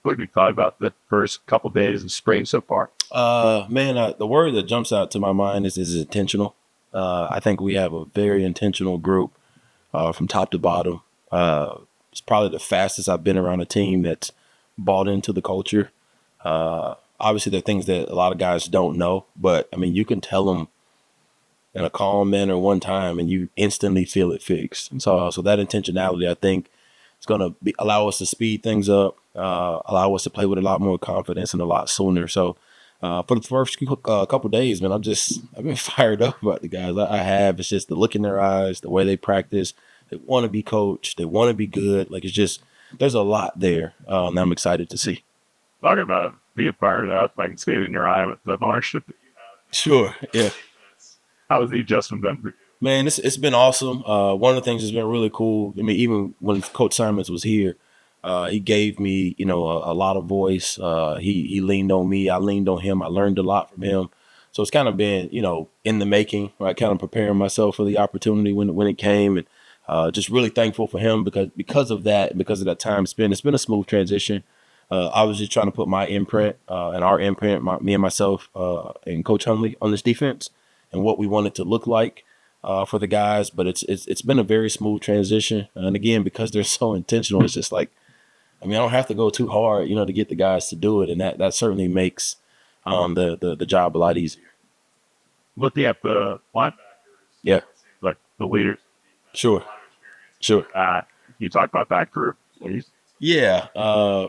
What have you thought about the first couple days of spring so far? The word that jumps out to my mind is intentional. I think we have a very intentional group from top to bottom. It's probably the fastest I've been around a team that's bought into the culture. Obviously, there are things that a lot of guys don't know, but I mean, you can tell them in a calm manner one time, and you instantly feel it fixed. And so that intentionality, I think, is going to allow us to speed things up, allow us to play with a lot more confidence and a lot sooner. So for the first couple of days, man, I've been fired up about the guys. I have. It's just the look in their eyes, the way they practice. They want to be coached. They want to be good. Like it's just there's a lot there that I'm excited to see. Talking about being fired up, I can see it in your eye with the ownership that you Sure. Yeah. have. How has the adjustment been for you? Man, it's been awesome. One of the things that's been really cool. I mean, even when Coach Simons was here, he gave me, a lot of voice. He leaned on me. I leaned on him. I learned a lot from him. So it's kind of been, in the making, right? Kind of preparing myself for the opportunity when it came, and just really thankful for him because of that, because of that time spent. It's been a smooth transition. I was just trying to put my imprint and our imprint, me and myself and Coach Hunley on this defense and what we want it to look like for the guys. But it's been a very smooth transition, and again, because they're so intentional, it's just like I mean, I don't have to go too hard, to get the guys to do it, and that certainly makes the job a lot easier. Looking at the linebackers, Yeah, like the leaders, sure, sure. you talk about that group, please. Yeah,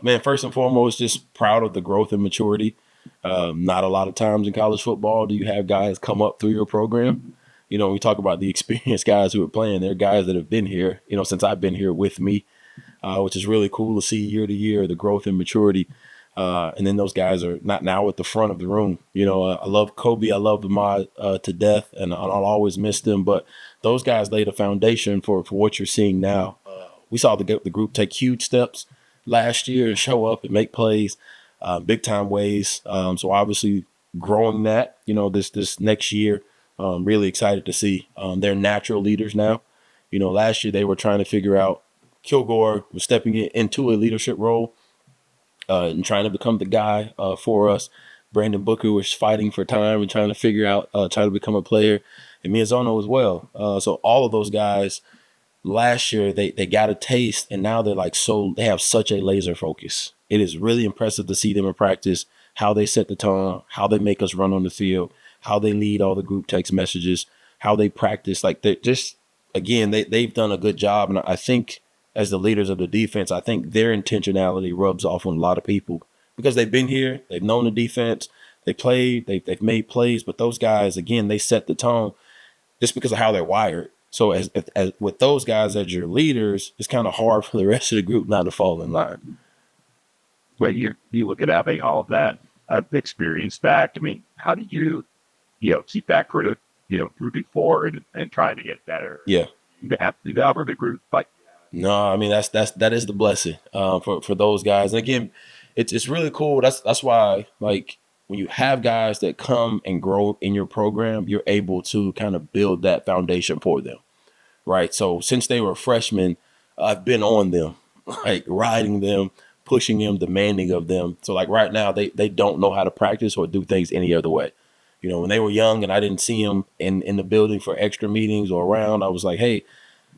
man. First and foremost, just proud of the growth and maturity. Not a lot of times in college football do you have guys come up through your program. We talk about the experienced guys who are playing. They're guys that have been here, since I've been here with me, which is really cool to see year to year the growth and maturity. And then those guys are not now at the front of the room. I love Kobe, I love Ahmad to death, and I'll always miss them. But those guys laid a foundation for what you're seeing now. We saw the group take huge steps last year and show up and make plays, big time ways. So obviously growing that, this next year, really excited to see. They're natural leaders now. Last year they were trying to figure out. Kilgore was stepping into a leadership role and trying to become the guy for us. Brandon Booker was fighting for time and trying to figure out, trying to become a player, and Miyazono as well. So all of those guys last year they got a taste, and now they have such a laser focus. It is really impressive to see them in practice, how they set the tone, how they make us run on the field, how they lead all the group text messages, how they practice. Like they just again they've done a good job, and I think as the leaders of the defense, I think their intentionality rubs off on a lot of people because they've been here, they've known the defense, they played, they've made plays, but those guys again they set the tone just because of how they're wired. So as with those guys as your leaders, it's kind of hard for the rest of the group not to fall in line. When you look at having all of that experience back, I mean, how do you keep that sort of moving forward and trying to get better? Yeah. You have to develop the group, like No, I mean that is the blessing for those guys. And again, it's really cool. That's why like when you have guys that come and grow in your program, you're able to kind of build that foundation for them, right? So since they were freshmen, I've been on them, like riding them, pushing them, demanding of them. So like right now, they don't know how to practice or do things any other way. When they were young and I didn't see them in the building for extra meetings or around, I was like, hey,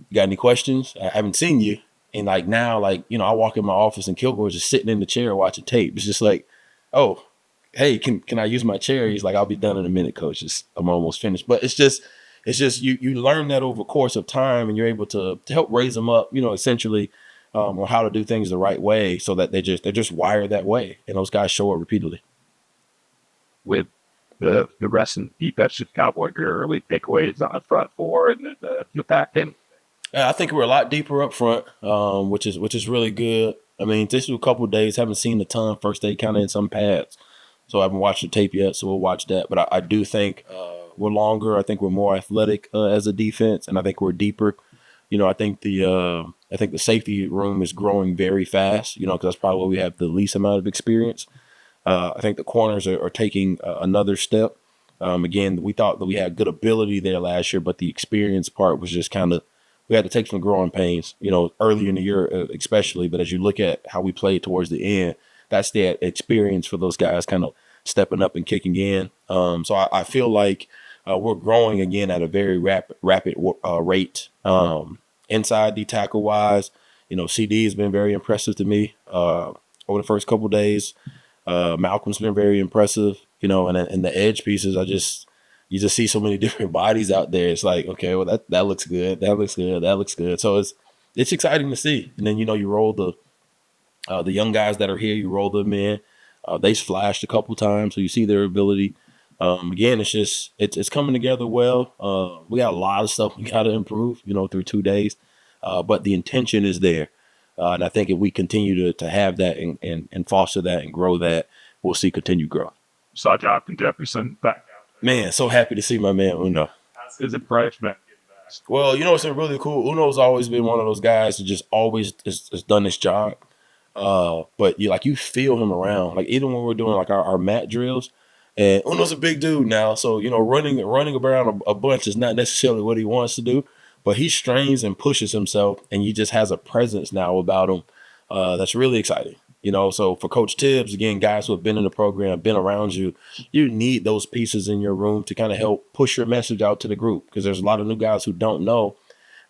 you got any questions? I haven't seen you. And like now, I walk in my office and Kilgore's just sitting in the chair watching tape. It's just like, oh, hey, can I use my chair? He's like, I'll be done in a minute, coach. I'm almost finished. But it's just you learn that over the course of time, and you're able to help raise them up, essentially, on how to do things the right way, so that they're just wired that way, and those guys show up repeatedly. with the rest of the defensive Cowboy early takeaways on the front four and the back end. I think we're a lot deeper up front, which is really good. I mean, this was a couple of days. Haven't seen a ton. First day kind of in some pads, so I haven't watched the tape yet. So we'll watch that. But I do think we're longer. I think we're more athletic as a defense, and I think we're deeper. I think the safety room is growing very fast. Because that's probably where we have the least amount of experience. I think the corners are taking another step. Again, we thought that we had good ability there last year, but the experience part was just kind of we had to take some growing pains, early in the year especially. But as you look at how we played towards the end, that's the experience for those guys kind of stepping up and kicking in. So I feel like we're growing again at a very rapid rate. Inside D tackle wise, CD has been very impressive to me over the first couple days. Malcolm's been very impressive, and the edge pieces. You just see so many different bodies out there. It's like, okay, well that looks good, that looks good, that looks good. So it's exciting to see. And then you roll the young guys that are here, you roll them in. They flashed a couple times, so you see their ability. Again, it's coming together well. We got a lot of stuff we got to improve, through 2 days, but the intention is there. And I think if we continue to have that and foster that and grow that, we'll see continued growth. Saw Jonathan Jefferson back out. Man, so happy to see my man Uno. How's his impression? Well, it's been really cool. Uno's always been one of those guys that just always has done his job. But you feel him around. Like even when we're doing like our mat drills, and Uno's a big dude now, so running around a bunch is not necessarily what he wants to do, but he strains and pushes himself, and he just has a presence now about him that's really exciting. So for Coach Tibbs, again, guys who have been in the program, been around you, you need those pieces in your room to kind of help push your message out to the group, because there's a lot of new guys who don't know.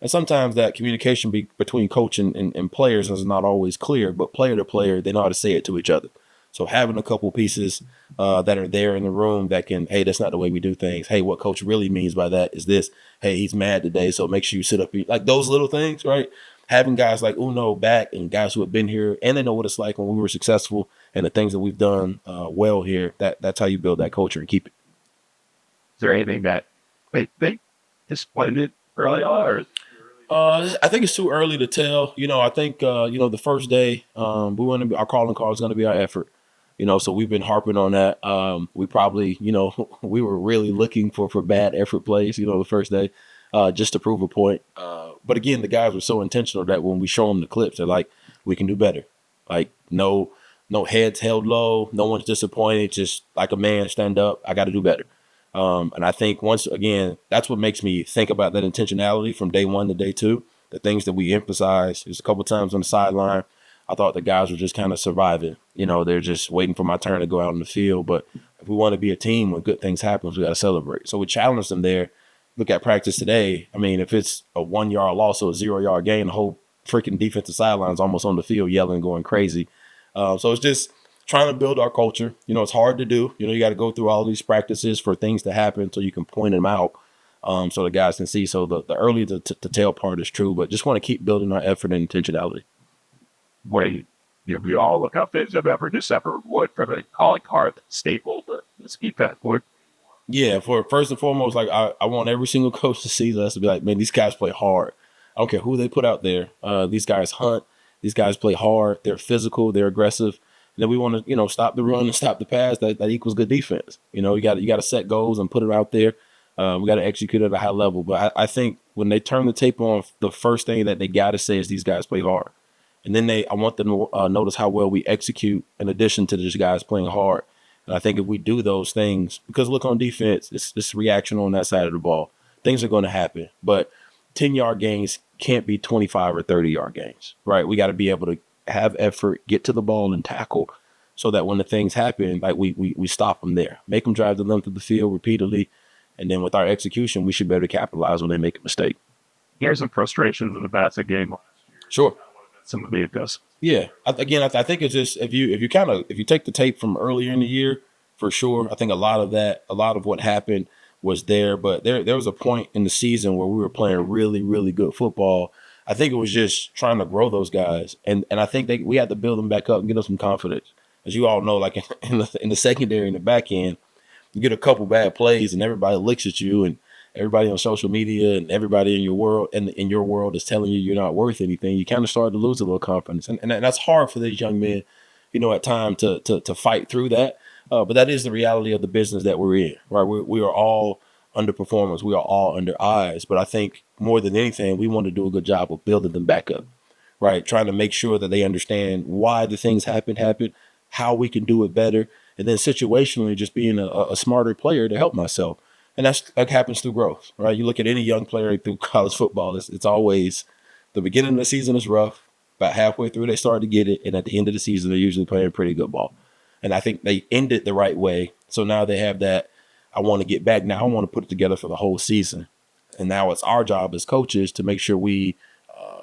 And sometimes that communication between coach and players is not always clear, but player to player, they know how to say it to each other. So having a couple pieces that are there in the room that can, hey, that's not the way we do things. Hey, what coach really means by that is this. Hey, he's mad today, so make sure you sit up. Like those little things, right? Having guys like Uno back and guys who have been here and they know what it's like when we were successful and the things that we've done well here, that's how you build that culture and keep it. Is there anything that they think is splendid early on? Or I think it's too early to tell. I think the first day our calling card is going to be our effort. So we've been harping on that. We probably, we were really looking for bad effort plays, the first day, just to prove a point. But again, the guys were so intentional that when we show them the clips, they're like, we can do better. Like no heads held low, no one's disappointed. Just like a man, stand up. I got to do better. And I think once again, that's what makes me think about that intentionality from day one to day two. The things that we emphasize. There's a couple times on the sideline, I thought the guys were just kind of surviving. They're just waiting for my turn to go out in the field. But if we want to be a team when good things happen, we got to celebrate. So we challenged them there. Look at practice today. I mean, if it's a 1 yard loss or a 0 yard gain, the whole freaking defensive sideline is almost on the field yelling, going crazy. So it's just trying to build our culture. It's hard to do. You got to go through all these practices for things to happen so you can point them out so the guys can see. So the early to tell part is true, but just want to keep building our effort and intentionality. we all look how things have ever December would from a calling card staple. Let's keep that wood. Yeah, for first and foremost, like I want every single coach to see us to be like, man, these guys play hard. I don't care who they put out there. These guys hunt. These guys play hard. They're physical. They're aggressive. And then we want to, stop the run and stop the pass. That equals good defense. You got to set goals and put it out there. We got to execute at a high level. But I think when they turn the tape on, the first thing that they got to say is these guys play hard. And then I want them to notice how well we execute in addition to just guys playing hard. And I think if we do those things, because look on defense, it's reaction on that side of the ball. Things are going to happen. But 10-yard gains can't be 25 or 30-yard gains, right? We got to be able to have effort, get to the ball and tackle so that when the things happen, like we stop them there, make them drive the length of the field repeatedly. And then with our execution, we should be able to capitalize when they make a mistake. Here's some frustrations in the Bassett game last year. Sure. Some of it does. Yeah. I think it's just if you take the tape from earlier in the year, for sure, I think a lot of what happened was there. But there was a point in the season where we were playing really, really good football. I think it was just trying to grow those guys. And I think we had to build them back up and give them some confidence. As you all know, like in the secondary and the back end, you get a couple bad plays and everybody looks at you and everybody on social media and everybody in your world and in your world is telling you you're not worth anything. You kind of start to lose a little confidence. And that's hard for these young men, at times to fight through that. But that is the reality of the business that we're in, right? We are all underperformers. We are all under eyes. But I think more than anything, we want to do a good job of building them back up, right? Trying to make sure that they understand why the things happen, how we can do it better. And then situationally, just being a smarter player to help myself. And that happens through growth, right? You look at any young player through college football, it's always the beginning of the season is rough. About halfway through, they start to get it, and at the end of the season, they're usually playing pretty good ball. And I think they ended the right way. So now they have that. I want to get back now. I want to put it together for the whole season. And now it's our job as coaches to make sure we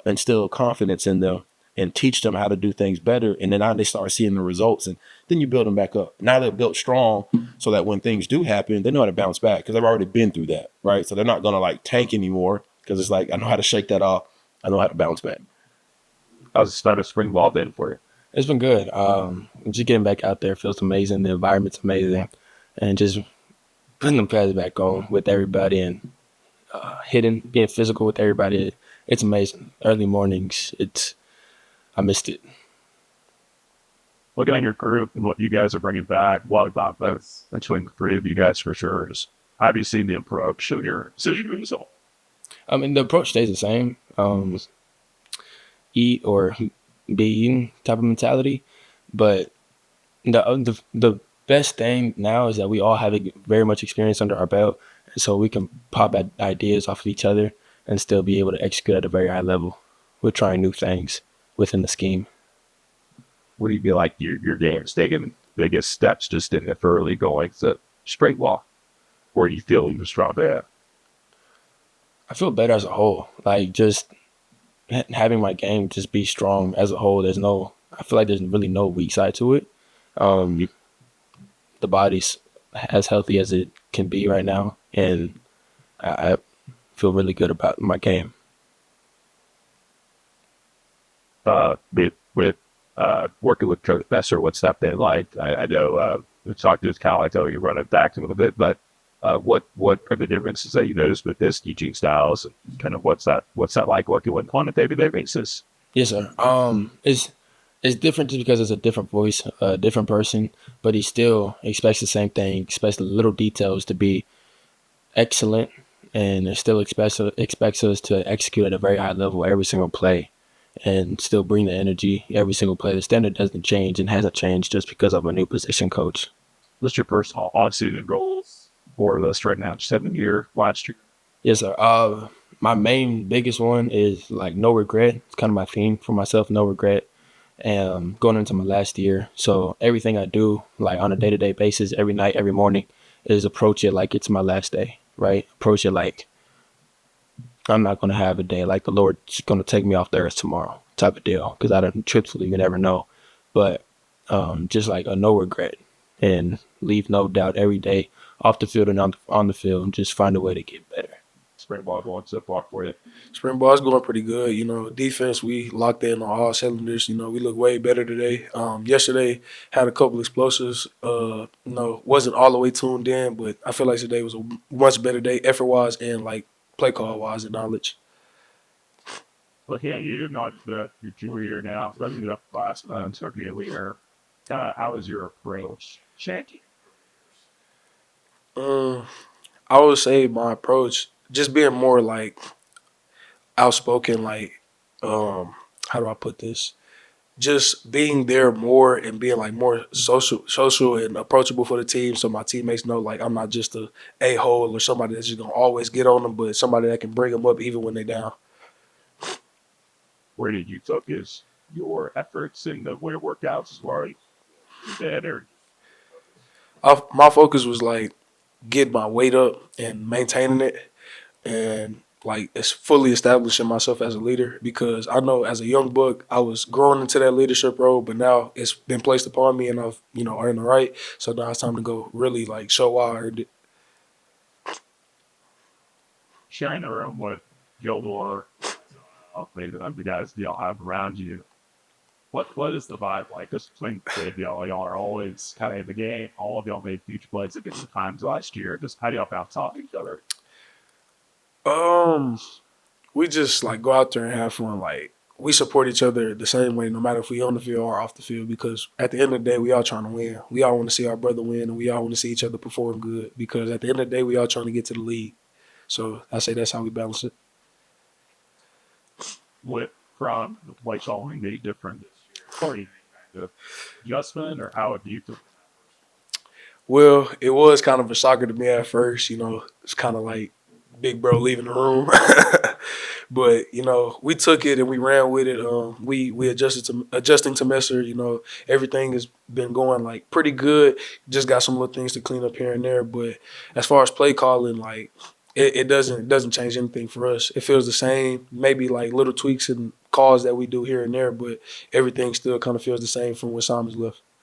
instill confidence in them and teach them how to do things better. And then now they start seeing the results, and then you build them back up. Now they're built strong so that when things do happen, they know how to bounce back because they've already been through that, right? So they're not going to like tank anymore because it's like, I know how to shake that off. I know how to bounce back. How's the start of spring ball been for you? It's been good. Just getting back out there feels amazing. The environment's amazing, and just putting the pads back on with everybody and hitting, being physical with everybody. It's amazing. Early mornings, I missed it. Looking at your group and what you guys are bringing back, what about both between the three of you guys for sure is have you seen the approach of your decision result? I mean, the approach stays the same. Eat or be eaten type of mentality, but the best thing now is that we all have very much experience under our belt, and so we can pop at ideas off of each other and still be able to execute at a very high level. We're trying new things within the scheme. What do you feel like your game's taking biggest steps just in the early going to spring ball? Where do you feel you're strong at? I feel better as a whole. Like just having my game just be strong as a whole. I feel like there's really no weak side to it. The body's as healthy as it can be right now, and I feel really good about my game. With working with Coach Besser, what's that been like? I know we talked to his Cal, I know you run it back a little bit, but what are the differences that you notice with his teaching styles, and kind of what's that like working with him on a day-to-day basis? Yes, sir. It's different just because it's a different voice, a different person, but he still expects the same thing, expects the little details to be excellent, and it still expects us to execute at a very high level every single play and still bring the energy every single play. The standard doesn't change and hasn't changed just because of a new position coach. What's your personal on-season goals for this right now? 7 year last year. Yes, sir. My main biggest one is like no regret. It's kind of my theme for myself, no regret. And going into my last year, so everything I do, like on a day-to-day basis, every night, every morning, is approach it like it's my last day, right? Approach it like I'm not going to have a day like the Lord's going to take me off the earth tomorrow type of deal, because I don't, truthfully, you never know. But just like a no regret and leave no doubt every day off the field and on the field, and just find a way to get better. Spring ball going so far for you. Spring ball's going pretty good. Defense, we locked in on all cylinders. We look way better today. Yesterday had a couple explosives. Wasn't all the way tuned in, but I feel like today was a much better day, effort wise and like play call wise and knowledge. Well, yeah, you're not your junior year now, running it up last month, certainly a leader. How is your approach changing? Um, I would say my approach just being more like outspoken, like how do I put this? Just being there more and being like more social and approachable for the team, so my teammates know like I'm not just a hole or somebody that's just gonna always get on them, but somebody that can bring them up even when they're down. Where did you focus your efforts in the winter workouts as far as better? My focus was like getting my weight up and maintaining it, and like it's fully establishing myself as a leader, because I know as a young buck I was growing into that leadership role, but now it's been placed upon me and I've earned the right. So now it's time to go really like show why I earned it. Shine around what Gildor, maybe the guys y'all have around you. What is the vibe like? This between y'all are always kind of in the game. All of y'all made huge plays against the times last year. Just how do y'all bounce off each other? Um, we just like go out there and have fun. Like we support each other the same way, no matter if we on the field or off the field. Because at the end of the day, we all trying to win. We all want to see our brother win, and we all want to see each other perform good. Because at the end of the day, we all trying to get to the league. So I say that's how we balance it. With from the play calling be different this year? Or kind of adjustment, or how have you feel? Well, it was kind of a shocker to me at first. It's kind of like big bro leaving the room. But we took it and we ran with it. We adjusting to Messer. Everything has been going like pretty good. Just got some little things to clean up here and there. But as far as play calling, like it doesn't change anything for us. It feels the same. Maybe like little tweaks and calls that we do here and there, but everything still kind of feels the same from when Simon's left.